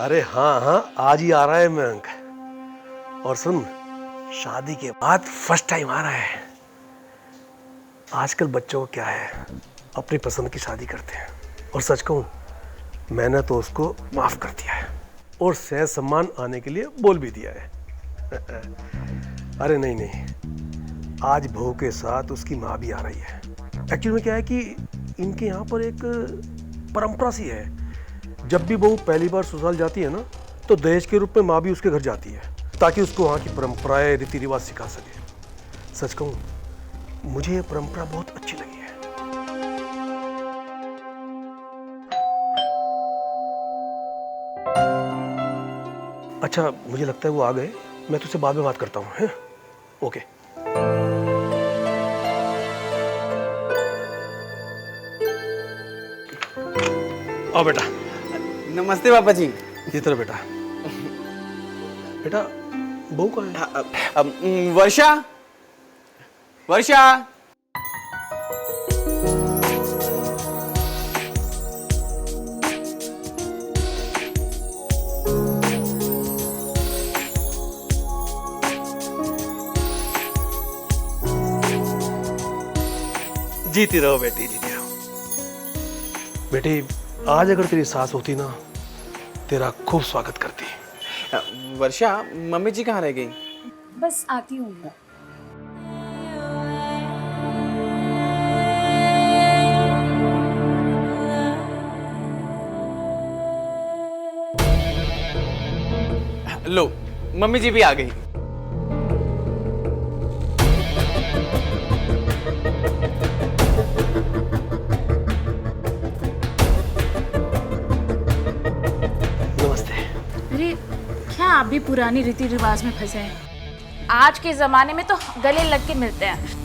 अरे हाँ हाँ, आज ही आ रहा है मयंक। और सुन, शादी के बाद फर्स्ट टाइम आ रहा है। आजकल बच्चों को क्या है, अपनी पसंद की शादी करते हैं। और सच कहूँ, मैंने तो उसको माफ कर दिया है और सह सम्मान आने के लिए बोल भी दिया है। अरे नहीं नहीं, आज बहू के साथ उसकी माँ भी आ रही है। एक्चुअली में क्या है कि इनके यहाँ पर एक परंपरा सी है, जब भी बहू पहली बार ससुराल जाती है ना, तो दहेज के रूप में माँ भी उसके घर जाती है, ताकि उसको वहाँ की परंपराएं रीति रिवाज सिखा सके। सच कहूँ, मुझे ये परंपरा बहुत अच्छी लगी है। अच्छा, मुझे लगता है वो आ गए। मैं तुझसे बाद में बात करता हूँ, हैं? ओके। आओ बेटा। नमस्ते पापा जी। इधर बेटा। बेटा, बहू कहाँ है? वर्षा, वर्षा। जीती रहो बेटी, जीती रहो। बेटी, आज अगर तेरी सास होती ना, तेरा खूब स्वागत करती। वर्षा, मम्मी जी कहाँ रह गई? बस आती हूँ। लो, मम्मी जी भी आ गई। नमस्ते। अरे क्या आप भी पुरानी रीति रिवाज में फंसे हैं? आज के जमाने में तो गले लग के मिलते हैं।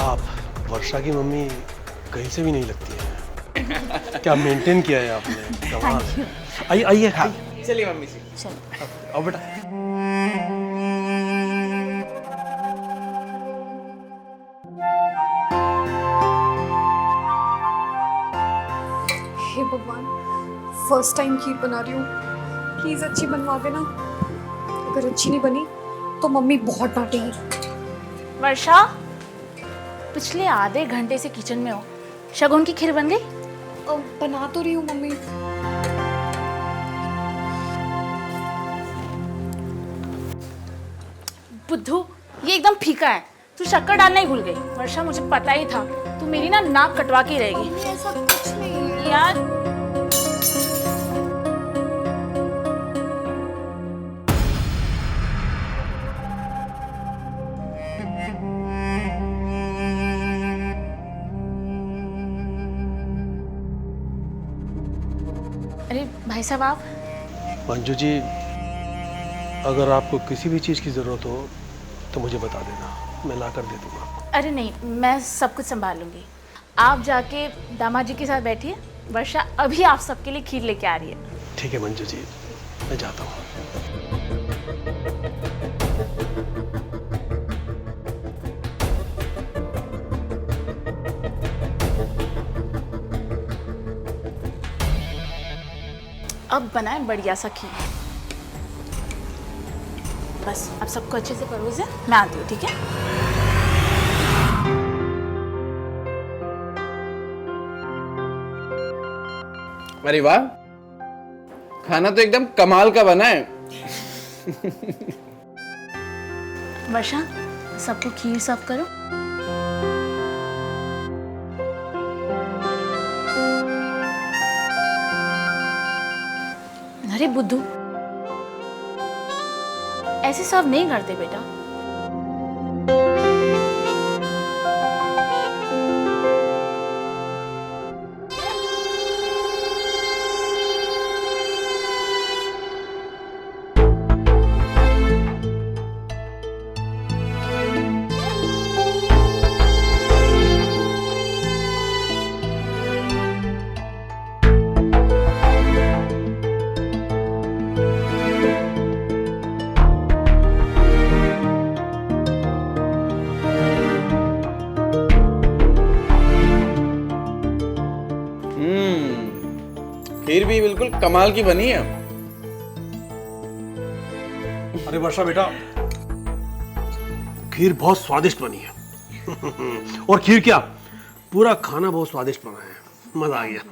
आप वर्षा की मम्मी कहीं से भी नहीं लगती है। क्या मेंटेन किया है आपने, कमाल है। आइए आइए आइए। चलिए मम्मी जी। चलो। आओ बेटा। हे भगवान, फर्स्ट टाइम खीर बना रही हूँ, प्लीज अच्छी बनवा देना। अगर अच्छी नहीं बनी तो मम्मी बहुत डांटेगी। वर्षा, पिछले आधे घंटे से किचन में हो, शगुन की खीर बन गई? बना तो रही हूँ मम्मी। बुद्धू, ये एकदम फीका है। तू शक्कर डालना ही भूल गई। वर्षा, मुझे पता ही था तू मेरी ना नाक कटवा के रहेगी। मम्मी ऐसा कुछ नहीं है यार, अरे भाई साहब, आप मंजू जी, अगर आपको किसी भी चीज़ की ज़रूरत हो तो मुझे बता देना, मैं ला कर दे दूँगा। अरे नहीं, मैं सब कुछ संभाल लूंगी। आप जाके दामाद जी के साथ बैठिए। वर्षा अभी आप सबके लिए खीर लेके आ रही है। ठीक है मंजू जी, मैं जाता हूँ। अब बनाए बढ़िया सा खीर। बस अब सबको अच्छे से परोसे, मैं आती हूँ, ठीक है? अरे वाह, खाना तो एकदम कमाल का बना है। वर्षा, सबको खीर सर्व करो। अरे बुद्धू, ऐसे सर्व नहीं करते बेटा। खीर भी बिल्कुल कमाल की बनी है। अरे वर्षा बेटा, खीर बहुत स्वादिष्ट बनी है। और खीर क्या, पूरा खाना बहुत स्वादिष्ट बना है, मजा आ गया।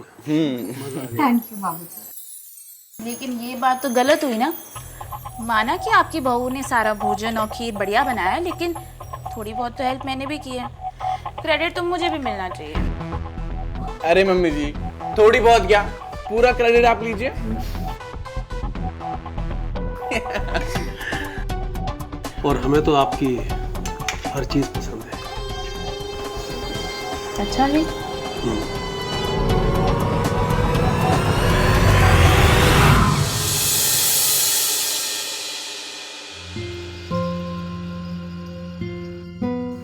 थैंक यू बाबूजी। लेकिन ये बात तो गलत हुई ना। माना कि आपकी बहू ने सारा भोजन और खीर बढ़िया बनाया, लेकिन थोड़ी बहुत तो हेल्प मैंने भी की है। क्रेडिट तो मुझे भी मिलना चाहिए। अरे मम्मी जी, थोड़ी बहुत क्या, पूरा क्रेडिट आप लीजिए। और हमें तो आपकी हर चीज पसंद है। अच्छा जी।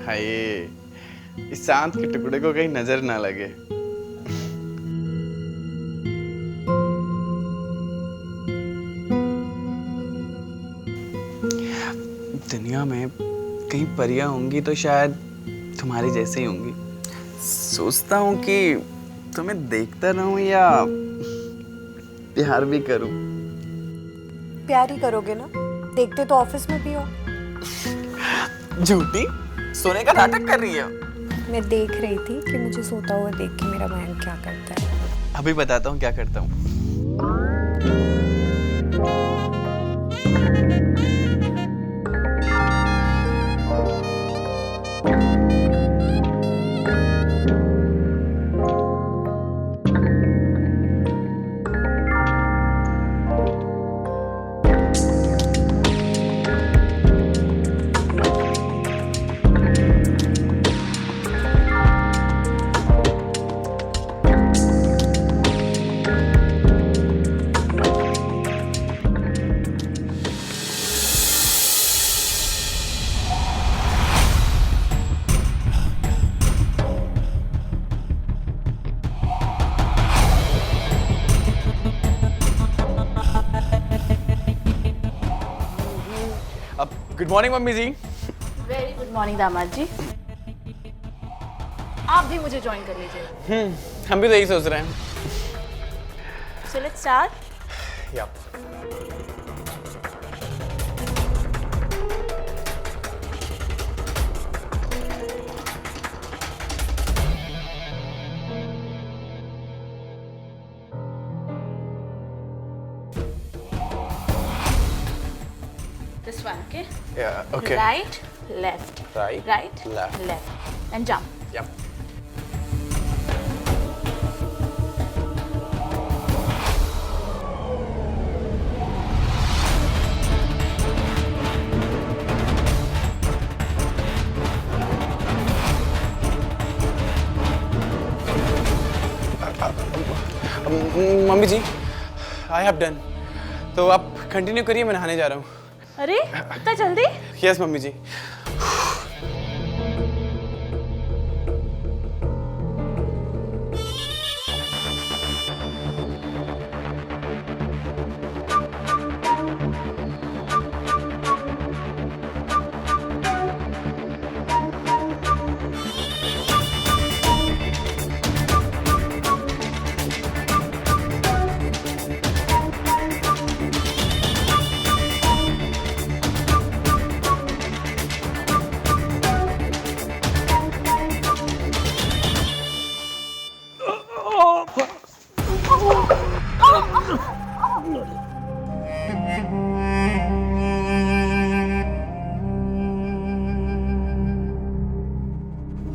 हाय, इस चांद के टुकड़े को कहीं नजर ना लगे। दुनिया में कई परियां होंगी तो शायद तुम्हारी जैसे ही होंगी। सोचता हूँ कि तुम्हें देखता रहूं या प्यार भी करूं। प्यार ही करोगे ना, देखते तो ऑफिस में भी हो। झूठी, सोने का नाटक कर रही है। मैं देख रही थी कि मुझे सोता हुआ देख के मेरा बहन क्या करता है। अभी बताता हूँ क्या करता हूँ। गुड मॉर्निंग मम्मी जी। वेरी गुड मॉर्निंग दामाद जी। आप भी मुझे ज्वाइन कर लीजिए। हम भी तो यही सोच रहे हैं। So let's start. या This one, okay? Okay. Right, left. Right, Right, left. left. And jump. या mummy ji, I have done. तो आप कंटिन्यू करिए, मैं नहाने जा रहा हूँ। अरे इतना जल्दी? यस मम्मी जी।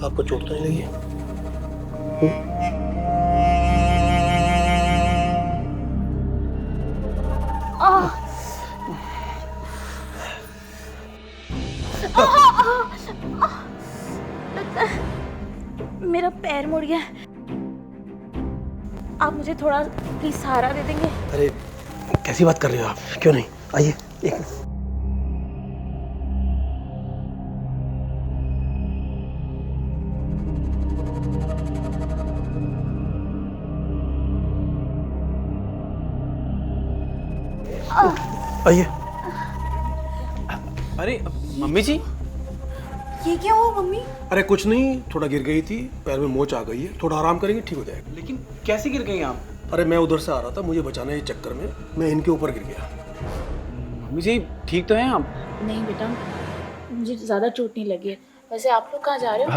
आपको चोट तो नहीं लगी? मेरा पैर मुड़ गया। आप मुझे थोड़ा प्लीज सहारा दे देंगे? अरे कैसी बात कर रहे हो आप, क्यों नहीं, आइए एक आइए। अरे मम्मी जी, ये क्या हुआ मम्मी? अरे कुछ नहीं, थोड़ा गिर गई थी, पैर में मोच आ गई है, थोड़ा आराम करेंगे ठीक हो जाएगा। लेकिन कैसे गिर गई आप? अरे मैं उधर से आ रहा था, मुझे बचाने के चक्कर में मैं इनके ऊपर गिर गया। मम्मी जी ठीक तो हैं आप? नहीं बेटा, मुझे ज़्यादा चोट नहीं लगी है। वैसे आप लोग कहाँ जा रहे हो?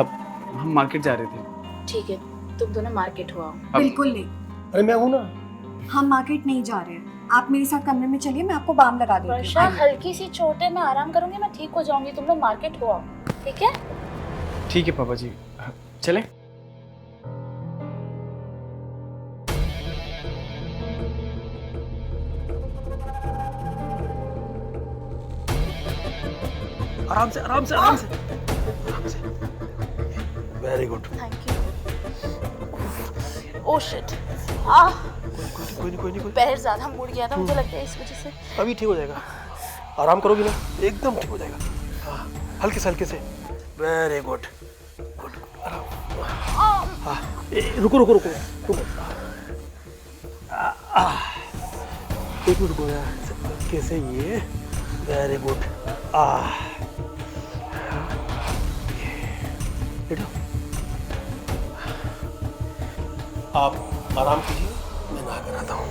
हम मार्केट जा रहे थे। ठीक है, तुम दोनों मार्केट हो आओ। बिल्कुल नहीं, अरे मैं हूं ना। हम मार्केट नहीं जा रहे हैं। आप मेरे साथ कमरे में चलिए, मैं आपको बाम लगा देती वर्षा, हूँ। हल्की सी चोट है, मैं आराम करूंगी, मैं ठीक हो जाऊंगी। तुम लोग मार्केट हो आओ, ठीक है? ठीक है पापा जी, चले। आराम से आराम से आराम से आराम से। Very good. Thank you. Oh shit, ah, कोई नहीं। पैर ज़्यादा मुड़ गया था, मुझे लगता है इस वजह से। अभी ठीक हो जाएगा। आराम करोगी ना, एकदम ठीक हो जाएगा। हाँ, हल्के से। Very good good. आराम। हाँ, रुको। एक मिनट रुको यार, कैसे ये। Very good. बैठो। आप आराम कीजिए, मैं नहा कर आता हूँ।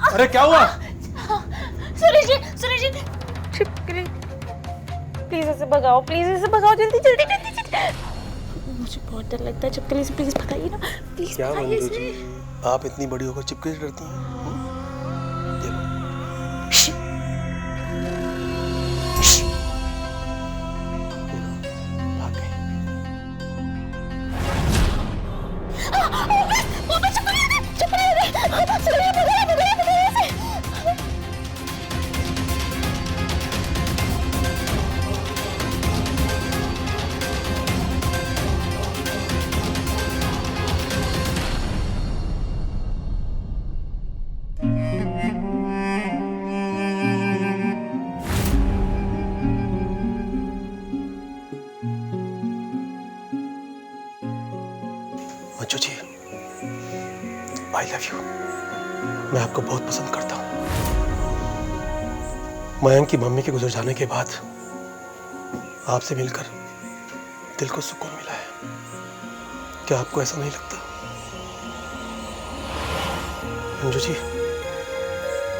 अरे क्या हुआ? सुरेश जी, प्लीज इसे भगाओ, जल्दी। मुझे बहुत डर लगता है छिपकली से, प्लीज भगाइए ना, प्लीज क्या भगाइए मंजू इसे। जी, आप इतनी बड़ी होकर चिपकली से डरती हैं? देखो। भाग गई। Manju ji, I love you. मैं आपको बहुत पसंद करता हूँ। मयंक की मम्मी के गुजर जाने के बाद आपसे मिलकर दिल को सुकून मिला है। क्या आपको ऐसा नहीं लगता? मंजू जी,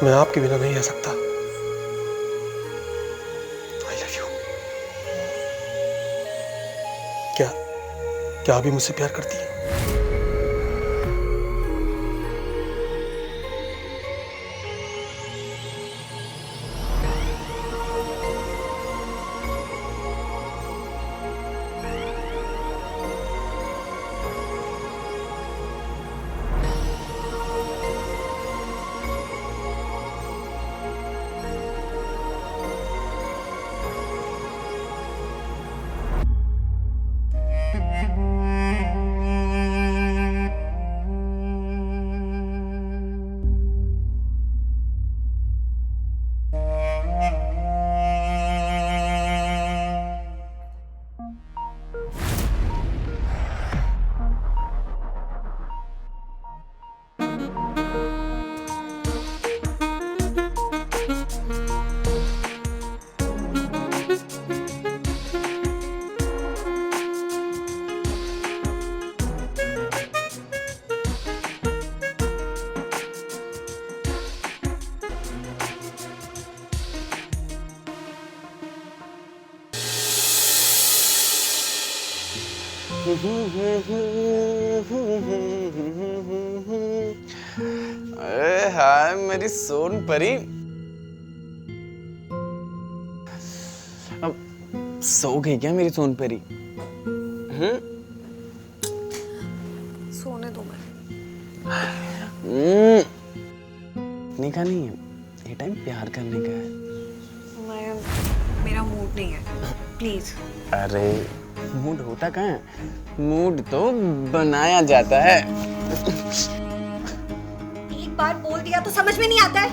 मैं आपके बिना नहीं रह सकता। I love you. क्या आप भी मुझसे प्यार करती हैं? अरे हाय मेरी सोन परी, अब सो गई क्या मेरी सोन परी? सोने दो मैं। इतनी का नहीं है, ये टाइम प्यार करने का है। मेरा मूड नहीं है, प्लीज। अरे मूड होता कहाँ है, मूड तो बनाया जाता है। एक बार बोल दिया तो समझ में नहीं आता है?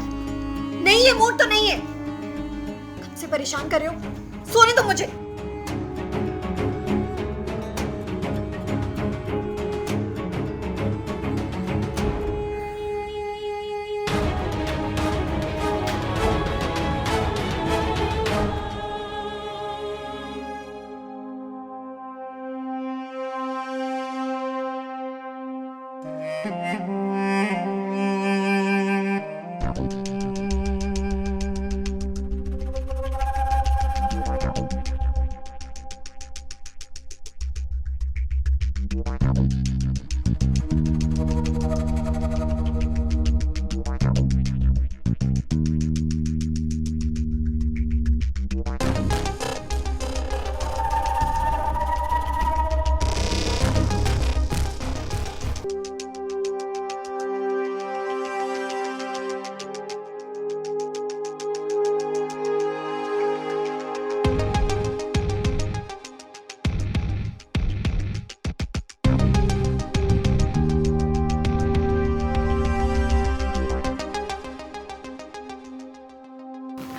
नहीं है मूड तो नहीं है। कब से परेशान कर रहे हो? सोने दो मुझे।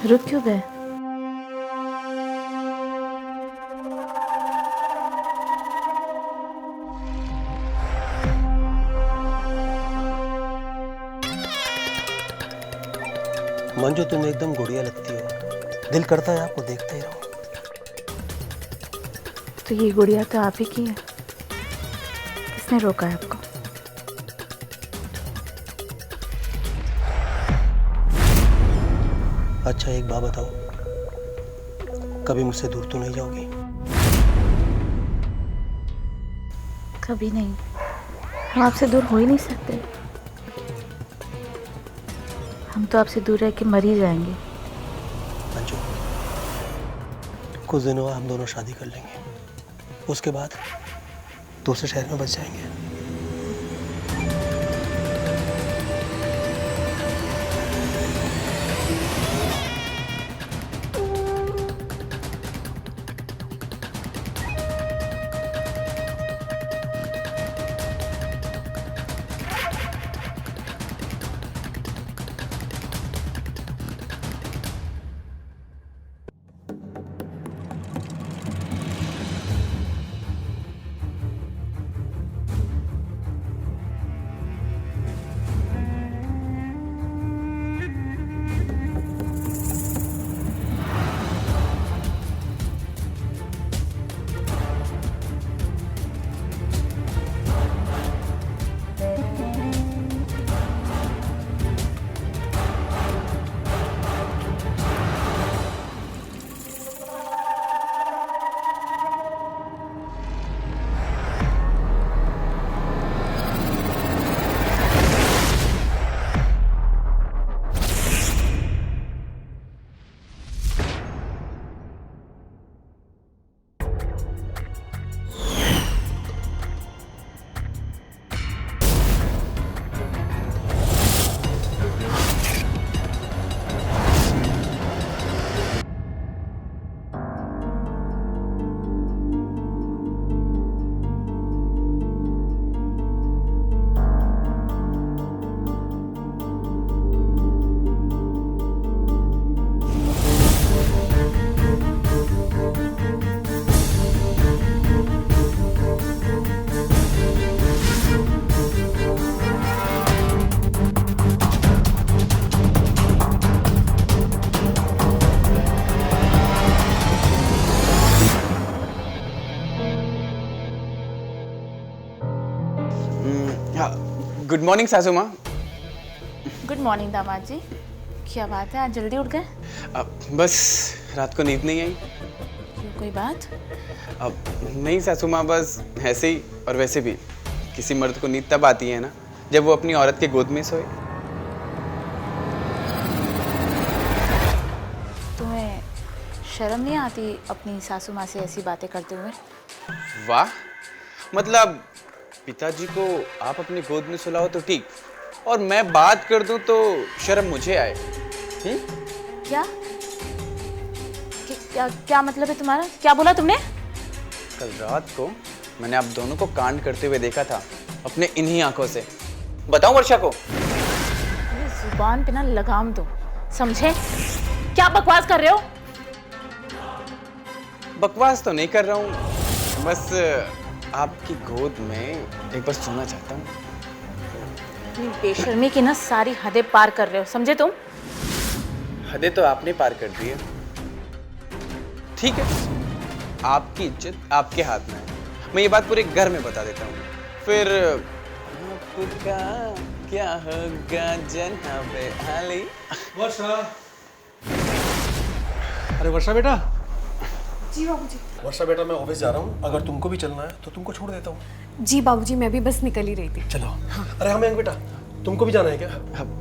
रुक क्यों गए? मंजू तुम एकदम गुड़िया लगती हो, दिल करता है आपको देखते ही रहो। तो ये गुड़िया तो आप ही की है, किसने रोका है आपको? अच्छा एक बात बताओ, कभी मुझसे दूर तो नहीं जाओगी? कभी नहीं, हम आपसे दूर हो ही नहीं सकते। हम तो आपसे दूर रह के मर ही जाएंगे। मंजू, कुछ दिनों बाद हम दोनों शादी कर लेंगे, उसके बाद दूसरे शहर में बस जाएंगे। गुड मॉर्निंग सासू माँ। गुड मॉर्निंग दामाद जी, क्या बात है आज जल्दी उठ गए? बस रात को नींद नहीं आई। क्यों, कोई बात? अब नहीं सासू माँ, बस ऐसे ही और वैसे भी किसी मर्द को नींद तब आती है ना जब वो अपनी औरत के गोद में सोए। तुम्हें शर्म नहीं आती अपनी सासू माँ से ऐसी बातें करते हुए? वाह, मतलब पिताजी को आप अपनी गोद में सुलाओ तो ठीक, और मैं बात कर दूं तो शर्म मुझे आए। क्या क्या क्या मतलब है तुम्हारा? क्या बोला तुमने? कल रात को मैंने आप दोनों को कांड करते हुए देखा था अपने इन्हीं आंखों से। बताऊं वर्षा को? ये जुबान पे ना लगाम दो, समझे? क्या बकवास कर रहे हो? बकवास तो नहीं कर रहा हूँ, बस आपकी गोद में एक बार सोना चाहता हूँ। अपनी बेशर्मी की ना सारी हदें पार कर रहे हो, समझे तुम? हदें तो आपने पार कर दी है। ठीक है, आपकी इज्जत आपके हाथ में है। मैं ये बात पूरे घर में बता देता हूँ, फिर आपका क्या होगा जनाबे आली। वर्षा, अरे वर्षा बेटा। जी बाबूजी। वर्षा बेटा, मैं ऑफिस जा रहा हूँ, अगर तुमको भी चलना है तो तुमको छोड़ देता हूँ। जी बाबूजी, मैं भी बस निकल ही रही थी। चलो। हाँ। अरे हाँ मयंक बेटा, तुमको भी जाना है क्या?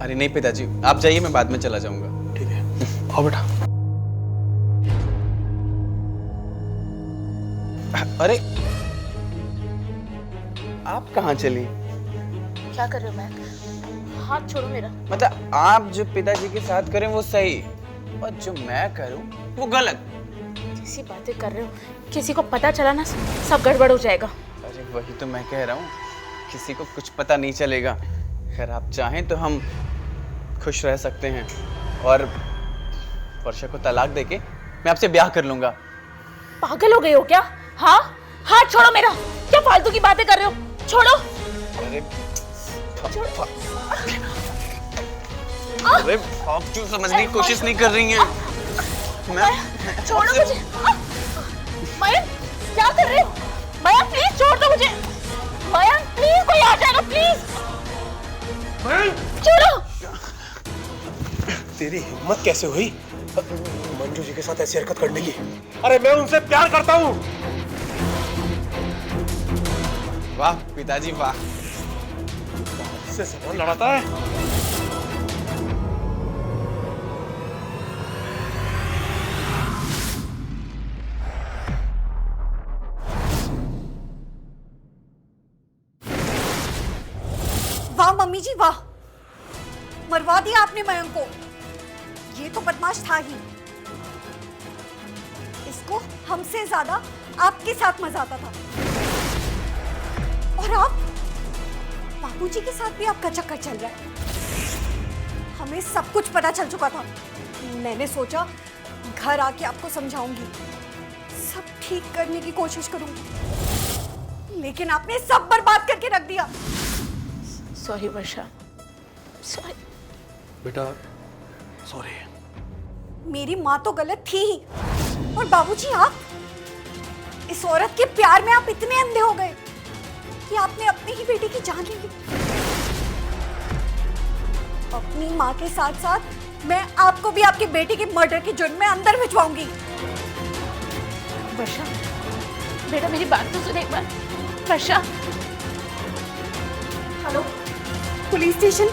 अरे नहीं पिताजी, आप जाइए, मैं बाद में चला जाऊंगा। ठीक है, आओ बेटा। अरे आप कहाँ चली? क्या कर रहे हो मैं? हाथ छोड़ो मेरा। मतलब आप जो पिताजी के साथ करें वो सही, और जो मैं करूं वो गलत। कैसी बातें कर रहे हो? किसी को पता चला ना सब गड़बड़ हो जाएगा। अरे वही तो मैं कह रहा हूँ, किसी को कुछ पता नहीं चलेगा। अगर आप चाहें तो हम खुश रह सकते हैं, और वर्षा को तलाक देके मैं आपसे ब्याह कर लूंगा। पागल हो गए हो क्या? हाँ, हाथ छोड़ो मेरा। क्या फालतू की बातें कर रहे हो? छोड़ो। अरे अरे आप क्यों समझने की कोशिश नहीं कर रही हैं? मैं छोड़ो मुझे। मयंक, क्या कर रहे हो? मयंक प्लीज छोड़ दो मुझे। मयंक प्लीज, कोई आ जाएगा प्लीज। छोड़ो। तेरी हिम्मत कैसे हुई मंजू जी के साथ ऐसी हरकत करने की? अरे मैं उनसे प्यार करता हूँ। वाह पिताजी वाह, इससे सवाल लड़ाता है। वाह मम्मी जी वाह, मरवा दिया आपने मयंक को। ये तो बदमाश था ही। इसको हमसे ज्यादा आपके साथ मजा आता था। और आप बाबूजी के साथ भी आपका चक्कर चल रहा है। हमें सब कुछ पता चल चुका था। मैंने सोचा घर आके आपको समझाऊंगी, सब ठीक करने की कोशिश करूंगी, लेकिन आपने सब बर्बाद करके रख दिया। सॉरी वर्षा, सॉरी। बेटा सॉरी। मेरी माँ तो गलत थी ही, और बाबूजी आप, इस औरत के प्यार में आप इतने अंधे हो गए कि आपने अपनी ही बेटी की जान ले ली। अपनी माँ के साथ साथ मैं आपको भी आपकी बेटी के मर्डर के जुर्म में अंदर भिजवाऊंगी। वर्षा बेटा, मेरी बात तो सुन एक बार। वर्षा। Hello, police station.